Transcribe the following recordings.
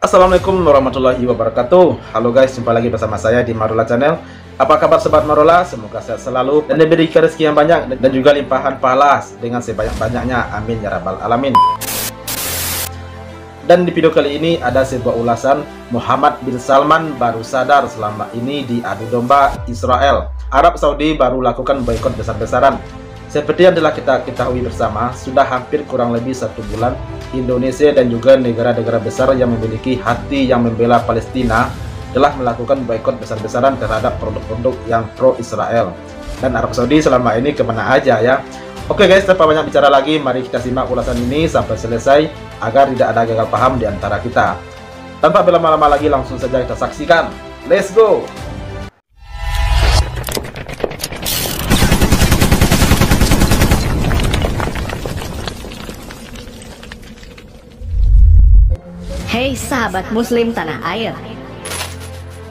Assalamualaikum warahmatullahi wabarakatuh. Halo guys, jumpa lagi bersama saya di Marola Channel. Apa kabar sobat Marola? Semoga sehat selalu dan diberikan rezeki yang banyak dan juga limpahan pahala dengan sebanyak-banyaknya. Amin ya rabbal alamin. Dan di video kali ini ada sebuah ulasan Muhammad bin Salman baru sadar selama ini diadu domba Israel. Arab Saudi baru lakukan boikot besar-besaran. Seperti yang telah kita ketahui bersama, sudah hampir kurang lebih 1 bulan Indonesia dan juga negara-negara besar yang memiliki hati yang membela Palestina telah melakukan boikot besar-besaran terhadap produk-produk yang pro-Israel. Dan Arab Saudi selama ini kemana aja ya? Oke guys, tanpa banyak bicara lagi, mari kita simak ulasan ini sampai selesai agar tidak ada gagal paham di antara kita. Tanpa berlama-lama lagi, langsung saja kita saksikan. Let's go! Hei sahabat muslim tanah air.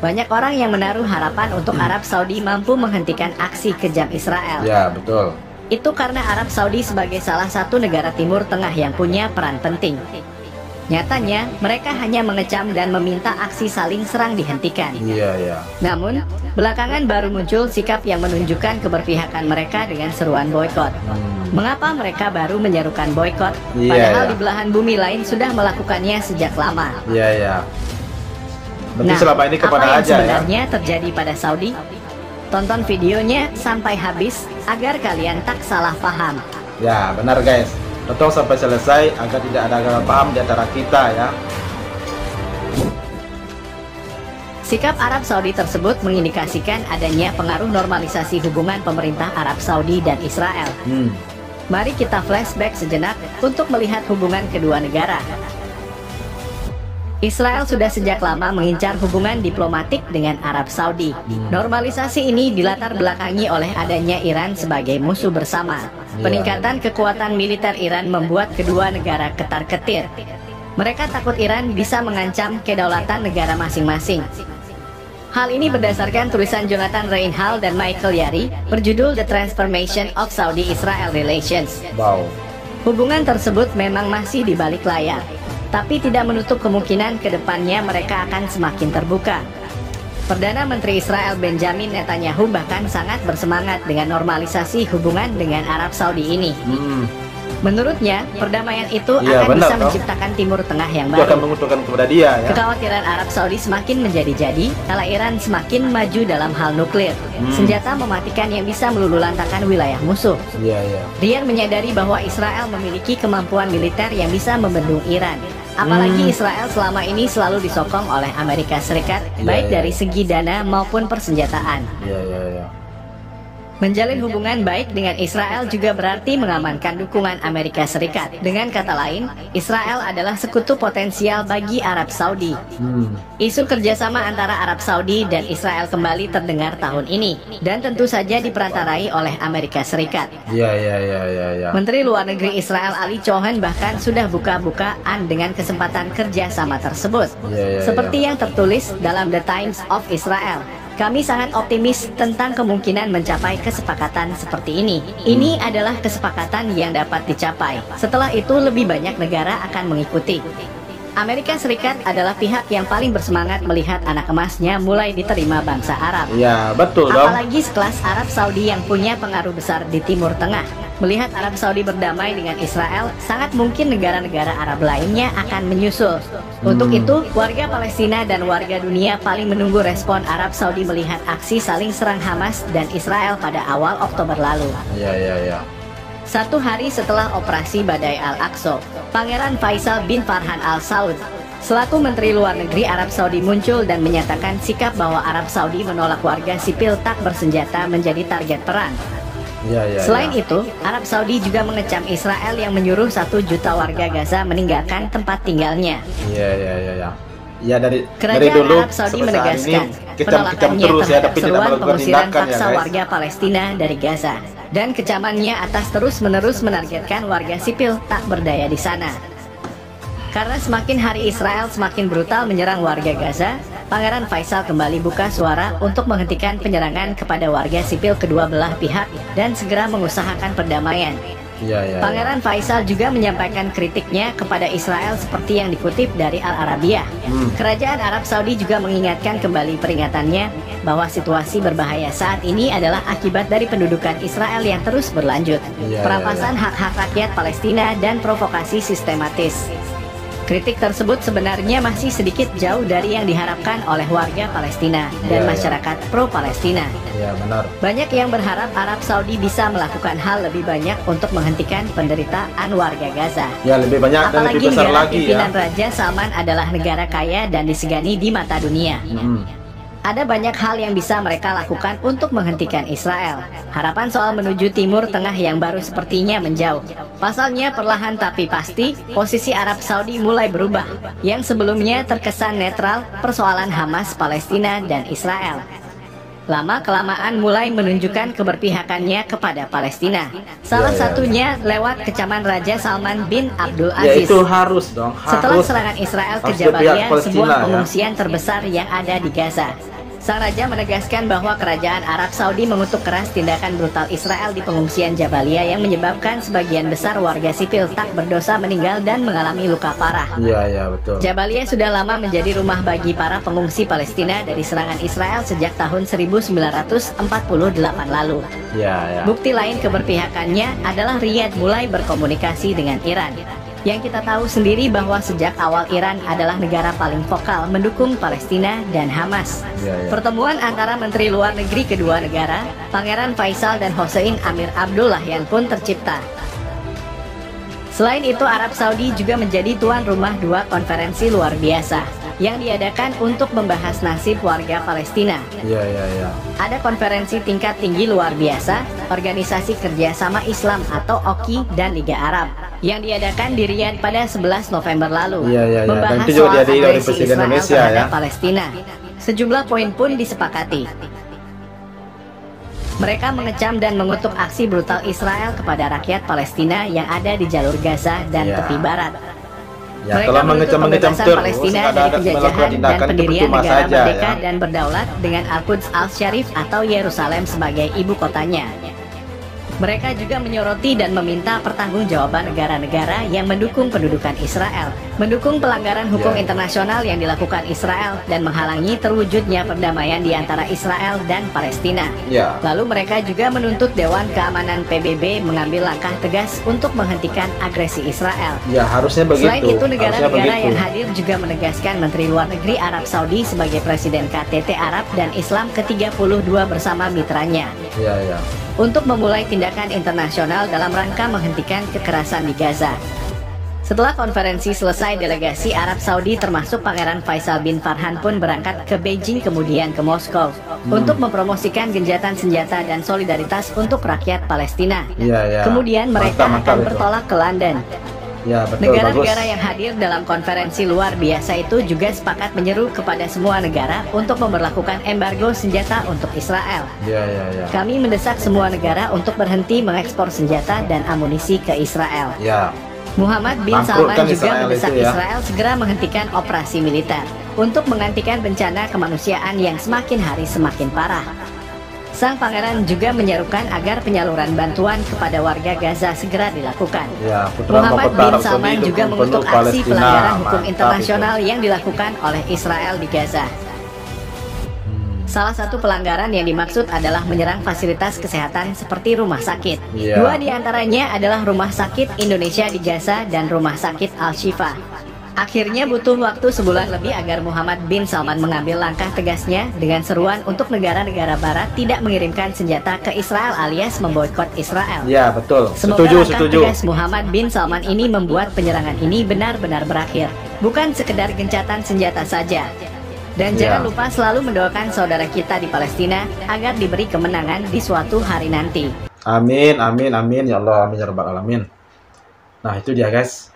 Banyak orang yang menaruh harapan untuk Arab Saudi mampu menghentikan aksi kejam Israel. Ya, betul. Itu karena Arab Saudi sebagai salah satu negara Timur Tengah yang punya peran penting. Nyatanya, mereka hanya mengecam dan meminta aksi saling serang dihentikan. Iya. Namun, belakangan baru muncul sikap yang menunjukkan keberpihakan mereka dengan seruan boikot. Mengapa mereka baru menyerukan boikot, padahal di belahan bumi lain sudah melakukannya sejak lama? Iya. Berarti Nah, selama ini kemana apa yang aja sebenarnya terjadi pada Saudi? Tonton videonya sampai habis agar kalian tak salah paham. Ya, benar guys. Tonton sampai selesai agar tidak ada gagal paham di antara kita ya. Sikap Arab Saudi tersebut mengindikasikan adanya pengaruh normalisasi hubungan pemerintah Arab Saudi dan Israel. Mari kita flashback sejenak untuk melihat hubungan kedua negara. Israel sudah sejak lama mengincar hubungan diplomatik dengan Arab Saudi. Normalisasi ini dilatar belakangi oleh adanya Iran sebagai musuh bersama. Peningkatan kekuatan militer Iran membuat kedua negara ketar-ketir. Mereka takut Iran bisa mengancam kedaulatan negara masing-masing. Hal ini berdasarkan tulisan Jonathan Reinhal dan Michael Yari berjudul The Transformation of Saudi-Israel Relations. Wow. Hubungan tersebut memang masih di balik layar, tapi tidak menutup kemungkinan ke depannya mereka akan semakin terbuka. Perdana Menteri Israel Benjamin Netanyahu bahkan sangat bersemangat dengan normalisasi hubungan dengan Arab Saudi ini. Menurutnya, perdamaian itu akan bisa menciptakan Timur Tengah yang baru. Itu akan menguntungkan kepada dia ya. Kekhawatiran Arab Saudi semakin menjadi-jadi kala Iran semakin maju dalam hal nuklir, senjata mematikan yang bisa meluluhlantakkan wilayah musuh. Riyadh menyadari bahwa Israel memiliki kemampuan militer yang bisa membendung Iran. Apalagi Israel selama ini selalu disokong oleh Amerika Serikat, baik dari segi dana maupun persenjataan. Menjalin hubungan baik dengan Israel juga berarti mengamankan dukungan Amerika Serikat. Dengan kata lain, Israel adalah sekutu potensial bagi Arab Saudi. Isu kerjasama antara Arab Saudi dan Israel kembali terdengar tahun ini, dan tentu saja diperantarai oleh Amerika Serikat. Menteri Luar Negeri Israel Ali Cohen bahkan sudah buka-bukaan dengan kesempatan kerjasama tersebut. Seperti yang tertulis dalam The Times of Israel. Kami sangat optimis tentang kemungkinan mencapai kesepakatan seperti ini. Ini adalah kesepakatan yang dapat dicapai. Setelah itu lebih banyak negara akan mengikuti. Amerika Serikat adalah pihak yang paling bersemangat melihat anak emasnya mulai diterima bangsa Arab. Ya, betul dong. Apalagi sekelas Arab Saudi yang punya pengaruh besar di Timur Tengah. Melihat Arab Saudi berdamai dengan Israel, sangat mungkin negara-negara Arab lainnya akan menyusul. Untuk itu, warga Palestina dan warga dunia paling menunggu respon Arab Saudi melihat aksi saling serang Hamas dan Israel pada awal Oktober lalu. Satu hari setelah operasi Badai Al-Aqsa, Pangeran Faisal bin Farhan Al Saud selaku Menteri Luar Negeri Arab Saudi muncul dan menyatakan sikap bahwa Arab Saudi menolak warga sipil tak bersenjata menjadi target perang. Selain itu, Arab Saudi juga mengecam Israel yang menyuruh 1 juta warga Gaza meninggalkan tempat tinggalnya. Dari dulu Arab Saudi menegaskan penolakannya terhadap seruan pengusiran paksa warga Palestina dari Gaza. Dan kecamannya atas terus-menerus menargetkan warga sipil tak berdaya di sana. Karena semakin hari Israel semakin brutal menyerang warga Gaza, Pangeran Faisal kembali buka suara untuk menghentikan penyerangan kepada warga sipil kedua belah pihak dan segera mengusahakan perdamaian. Pangeran Faisal juga menyampaikan kritiknya kepada Israel seperti yang dikutip dari Al Arabiah. Kerajaan Arab Saudi juga mengingatkan kembali peringatannya bahwa situasi berbahaya saat ini adalah akibat dari pendudukan Israel yang terus berlanjut, perampasan hak-hak rakyat Palestina, dan provokasi sistematis. Kritik tersebut sebenarnya masih sedikit jauh dari yang diharapkan oleh warga Palestina dan masyarakat pro-Palestina. Benar. Banyak yang berharap Arab Saudi bisa melakukan hal lebih banyak untuk menghentikan penderitaan warga Gaza. Lebih banyak dan lebih besar lagi pimpinan Raja Salman adalah negara kaya dan disegani di mata dunia. Ada banyak hal yang bisa mereka lakukan untuk menghentikan Israel. Harapan soal menuju Timur Tengah yang baru sepertinya menjauh. Pasalnya perlahan tapi pasti, posisi Arab Saudi mulai berubah. Yang sebelumnya terkesan netral, persoalan Hamas, Palestina, dan Israel lama-kelamaan mulai menunjukkan keberpihakannya kepada Palestina. Salah satunya lewat kecaman Raja Salman bin Abdul Aziz. Itu harus dong. Setelah serangan Israel ke Jabalia, sebuah pengungsian terbesar yang ada di Gaza. Sang raja menegaskan bahwa kerajaan Arab Saudi mengutuk keras tindakan brutal Israel di pengungsian Jabalia yang menyebabkan sebagian besar warga sipil tak berdosa meninggal dan mengalami luka parah. Betul. Jabalia sudah lama menjadi rumah bagi para pengungsi Palestina dari serangan Israel sejak tahun 1948 lalu. Bukti lain keberpihakannya adalah Riyadh mulai berkomunikasi dengan Iran. Yang kita tahu sendiri bahwa sejak awal Iran adalah negara paling vokal mendukung Palestina dan Hamas. Pertemuan antara Menteri Luar Negeri kedua negara, Pangeran Faisal dan Hossein Amir Abdullahian pun tercipta. Selain itu, Arab Saudi juga menjadi tuan rumah dua konferensi luar biasa yang diadakan untuk membahas nasib warga Palestina. Ada konferensi tingkat tinggi luar biasa, Organisasi Kerjasama Islam atau OKI dan Liga Arab, yang diadakan di Riyadh pada 11 November lalu, membahas soal agresi Israel terhadap Palestina. Sejumlah poin pun disepakati. Mereka mengecam dan mengutuk aksi brutal Israel kepada rakyat Palestina yang ada di jalur Gaza dan tepi barat. Mereka menuntut pembebasan Palestina dari penjajahan dan pendirian negara merdeka dan berdaulat dengan Al-Quds Al-Syarif atau Yerusalem sebagai ibu kotanya. Mereka juga menyoroti dan meminta pertanggungjawaban negara-negara yang mendukung pendudukan Israel, mendukung pelanggaran hukum internasional yang dilakukan Israel, dan menghalangi terwujudnya perdamaian di antara Israel dan Palestina. Lalu mereka juga menuntut Dewan Keamanan PBB mengambil langkah tegas untuk menghentikan agresi Israel. Harusnya begitu. Selain itu, negara-negara yang hadir juga menegaskan Menteri Luar Negeri Arab Saudi sebagai Presiden KTT Arab dan Islam ke-32 bersama mitranya. Untuk memulai tindakan internasional dalam rangka menghentikan kekerasan di Gaza. Setelah konferensi selesai, delegasi Arab Saudi termasuk Pangeran Faisal bin Farhan pun berangkat ke Beijing kemudian ke Moskow untuk mempromosikan genjatan senjata dan solidaritas untuk rakyat Palestina. Kemudian mereka akan bertolak ke London. Negara-negara yang hadir dalam konferensi luar biasa itu juga sepakat menyeru kepada semua negara untuk memberlakukan embargo senjata untuk Israel. Kami mendesak semua negara untuk berhenti mengekspor senjata dan amunisi ke Israel. Muhammad bin Salman juga mendesak Israel segera menghentikan operasi militer untuk menggantikan bencana kemanusiaan yang semakin hari semakin parah. Sang pangeran juga menyerukan agar penyaluran bantuan kepada warga Gaza segera dilakukan. Muhammad bin Salman juga mengutuk aksi pelanggaran hukum internasional yang dilakukan oleh Israel di Gaza. Salah satu pelanggaran yang dimaksud adalah menyerang fasilitas kesehatan seperti rumah sakit. Dua di antaranya adalah Rumah Sakit Indonesia di Gaza dan Rumah Sakit Al-Shifa. Akhirnya butuh waktu sebulan lebih agar Muhammad bin Salman mengambil langkah tegasnya dengan seruan untuk negara-negara barat tidak mengirimkan senjata ke Israel alias memboikot Israel. Betul. Semoga langkah tegas Muhammad bin Salman ini membuat penyerangan ini benar-benar berakhir, bukan sekedar gencatan senjata saja. Dan jangan lupa selalu mendoakan saudara kita di Palestina agar diberi kemenangan di suatu hari nanti. Amin, amin, amin ya Allah, amin ya rabbal alamin. Nah, itu dia guys.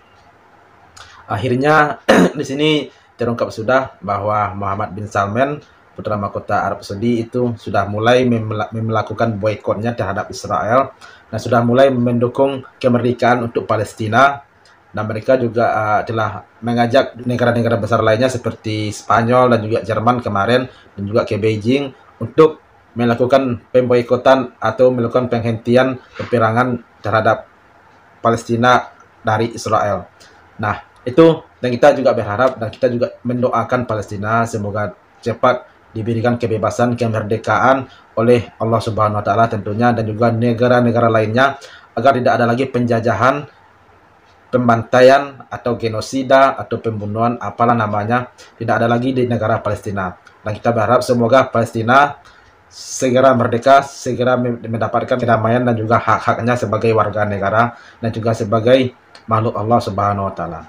Akhirnya di sini terungkap sudah bahwa Muhammad bin Salman, putra mahkota Arab Saudi, itu sudah mulai melakukan boikotnya terhadap Israel dan sudah mulai mendukung kemerdekaan untuk Palestina. Dan mereka juga telah mengajak negara-negara besar lainnya seperti Spanyol dan juga Jerman kemarin dan juga ke Beijing untuk melakukan pemboikotan atau melakukan penghentian peperangan terhadap Palestina dari Israel. Nah, itu, dan kita juga berharap dan kita juga mendoakan Palestina semoga cepat diberikan kebebasan, kemerdekaan oleh Allah Subhanahu wa taala tentunya, dan juga negara-negara lainnya, agar tidak ada lagi penjajahan, pembantaian atau genosida atau pembunuhan apalah namanya, tidak ada lagi di negara Palestina. Dan kita berharap semoga Palestina segera merdeka, segera mendapatkan kedamaian dan juga hak-haknya sebagai warga negara dan juga sebagai makhluk Allah Subhanahu wa taala.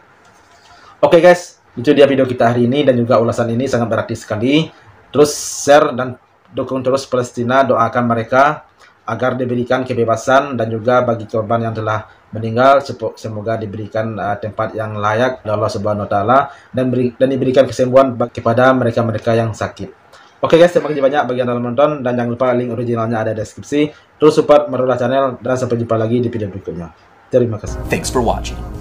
Oke guys, itu dia video kita hari ini, dan juga ulasan ini sangat berarti sekali. Terus share dan dukung terus Palestina, doakan mereka agar diberikan kebebasan, dan juga bagi korban yang telah meninggal semoga diberikan tempat yang layak oleh Allah Subhanahu wa taala, dan diberikan kesembuhan kepada mereka-mereka yang sakit. Oke guys, terima kasih banyak bagi yang telah menonton, dan jangan lupa link originalnya ada di deskripsi. Terus support Marullah Channel, dan sampai jumpa lagi di video berikutnya. Terima kasih. Thanks for watching.